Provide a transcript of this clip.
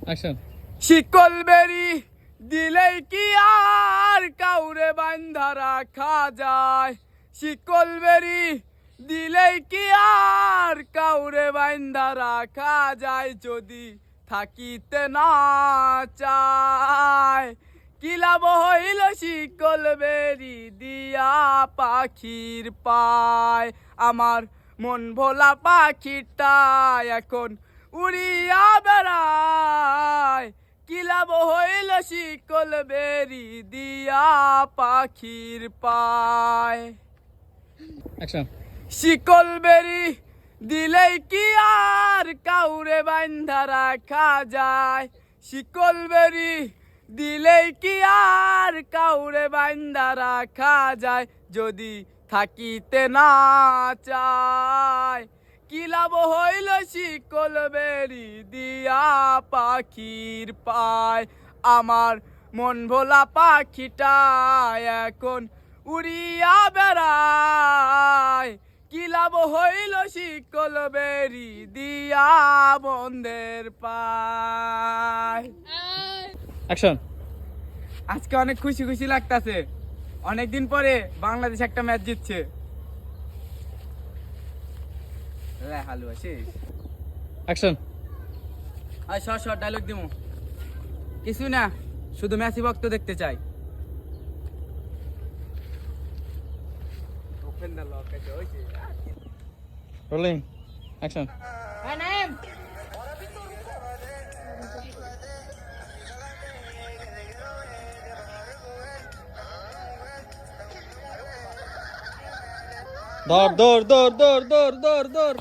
Action. শিকল বেরি দিলেই কি আর কাউরে বান্ধা রাখা যায়? শিকল বেরি দিলেই কি আর কাউরে বান্ধা রাখা যায়? যদি থাকিতে না চায় কি লাভ হইল শিকল বেরি দিয়া পাখির পায়? আমার মন ভোলা পাখিটা এখন উড়িয়া বেড়ায়, কি লাভ হইল শিকল বেরি দিয়া পাখির পায়? অ্যাকশন। শিকল বেরি দিলেই কি আর কাউরে বান্ধা রাখা যায়? শিকল বেরি দিলেই কি আর কাউরে বান্ধা রাখা যায়? যদি থাকিতে না চায় কি লাভ হইল শিকল বেরি দিয়া পাখির পায়? আমার মন ভোলা পাখিটা এখন উড়িয়া বেড়ায়, কি লাভ হইল শিকল বেরি দিয়া বন্ধের পায়? অ্যাকশন। আজকে অনেক খুশি খুশি লাগতাছে, অনেকদিন পরে বাংলাদেশ একটা ম্যাচ জিতছে। হালুয়া শেষ। অ্যাকশন। আর শর্ট ডায়লগ দিমু, কিছু না, শুধু মেসি ভক্ত দেখতে চাই। Rolling action. দৌড় দৌড় দৌড় দৌড় দৌড় দৌড় দৌড়।